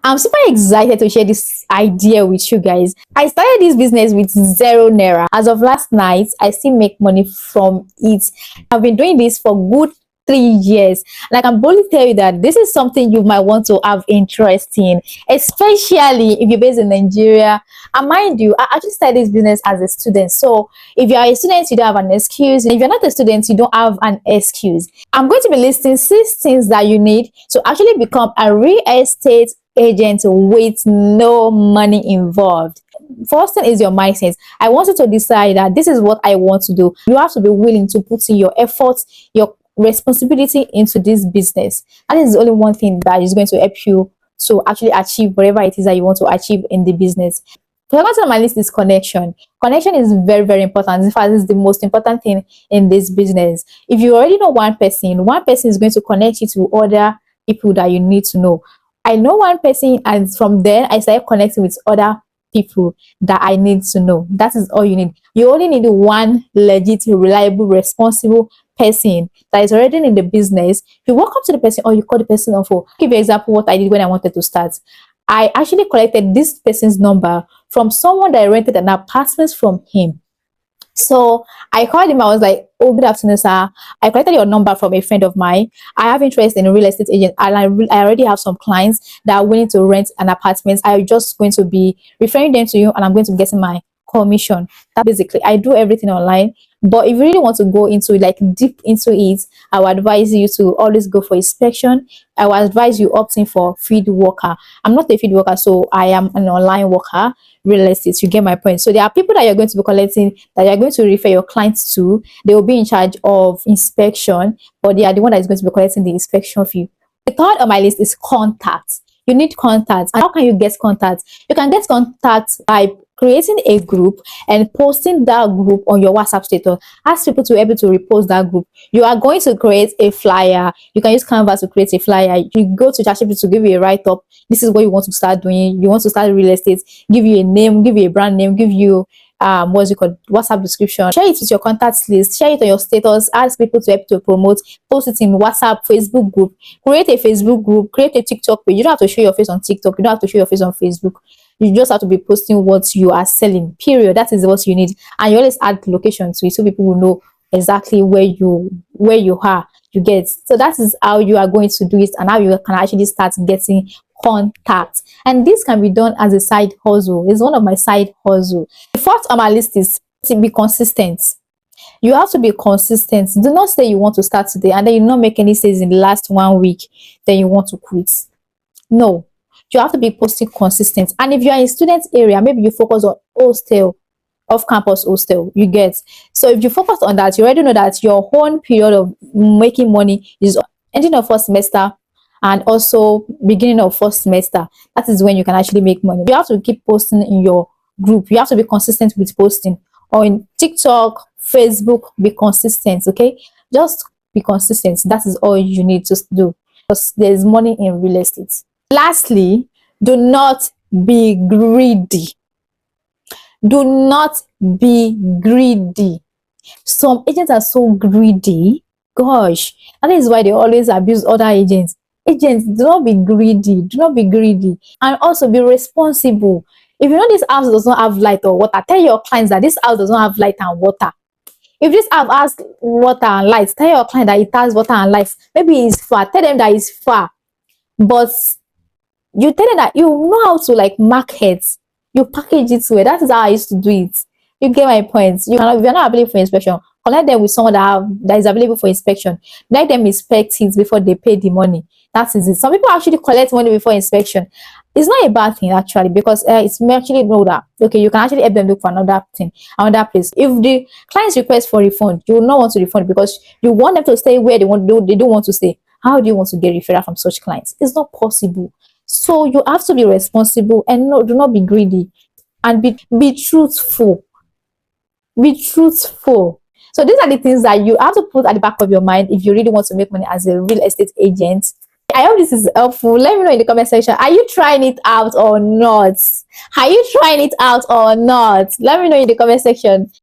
I'm super excited to share this idea with you guys. I started this business with 0 naira. As of last night, I still make money from it. I've been doing this for good 3 years. And I can boldly tell you that this is something you might want to have interest in, especially if you're based in Nigeria. And mind you, I actually started this business as a student. So if you are a student, you don't have an excuse. And if you're not a student, you don't have an excuse. I'm going to be listing 6 things that you need to actually become a real estate agent with no money involved. First thing is your mindset. I want you to decide that this is what I want to do. You have to be willing to put in your efforts, your responsibility into this business. That is the only one thing that is going to help you to actually achieve whatever it is that you want to achieve in the business. Second on my list is connection. Connection is very, very important. In fact, it's the most important thing in this business. If you already know one person is going to connect you to other people that you need to know. I know one person, and from there I started connecting with other people that I need to know. That is all you need. You only need one legit, reliable, responsible person that is already in the business. You walk up to the person or you call the person on phone. I'll give you an example what I did when I wanted to start. I actually collected this person's number from someone that I rented an apartment from him. So I called him. I was like, "Oh, good afternoon, sir. I collected your number from a friend of mine. I have interest in a real estate agent, and I already have some clients that are willing to rent an apartment. I'm just going to be referring them to you, and I'm going to get my commission." That basically, I do everything online. But if you really want to go into like deep into it, I would advise you to always go for inspection. I would advise you opting for field worker. I'm not a field worker, so I am an online worker. Real estate, you get my point. So there are people that you're going to be collecting, that you're going to refer your clients to. They will be in charge of inspection, but they are the one that is going to be collecting the inspection fee. The third on my list is contacts. You need contacts. And how can you get contacts? You can get contacts by creating a group and posting that group on your WhatsApp status. Ask people to be able to repost that group. You are going to create a flyer. You can use Canva to create a flyer. You go to ChatGPT to give you a write-up. This is what you want to start doing. You want to start real estate. Give you a name, give you a brand name, give you what's it called, WhatsApp description. Share it with your contacts list. Share it on your status. Ask people to help to promote. Post it in WhatsApp, Facebook group. Create a Facebook group. Create a TikTok page. You don't have to show your face on TikTok. You don't have to show your face on Facebook. You just have to be posting what you are selling, period. That is what you need. And you always add location to it so people will know exactly where you are. You get. So that is how you are going to do it, and how you can actually start getting contacts. And this can be done as a side hustle. It's one of my side hustle. The fourth on my list is to be consistent. You have to be consistent. Do not say you want to start today and then you not make any sales in the last 1 week, then you want to quit. No. You have to be posting consistent. And if you are in student area, maybe you focus on hostel, off-campus hostel, you get. So if you focus on that, you already know that your own period of making money is ending of first semester and also beginning of first semester. That is when you can actually make money. You have to keep posting in your group. You have to be consistent with posting. Or in TikTok, Facebook, be consistent, okay? Just be consistent. That is all you need to do, because there's money in real estate. Lastly, do not be greedy. Do not be greedy. Some agents are so greedy. Gosh, that is why they always abuse other agents. Agents, do not be greedy. Do not be greedy. And also be responsible. If you know this house does not have light or water, tell your clients that this house does not have light and water. If this house has water and light, tell your client that it has water and light. Maybe it's far. Tell them that it's far. But you tell them that you know how to like market, you package it well. That is how I used to do it. You get my point. You cannot, if you're not available for inspection, connect them with someone that is available for inspection. Let them inspect it before they pay the money. That is it. Some people actually collect money before inspection. It's not a bad thing actually, because it's actually know that okay, you can actually help them look for another thing, another place. If the clients request for refund, you will not want to refund because you want them to stay where they don't want to stay. How do you want to get referral from such clients? It's not possible. So you have to be responsible and do not be greedy, and be truthful. Be truthful. So these are the things that you have to put at the back of your mind if you really want to make money as a real estate agent. I hope this is helpful. Let me know in the comment section. Are you trying it out or not? Are you trying it out or not? Let me know in the comment section.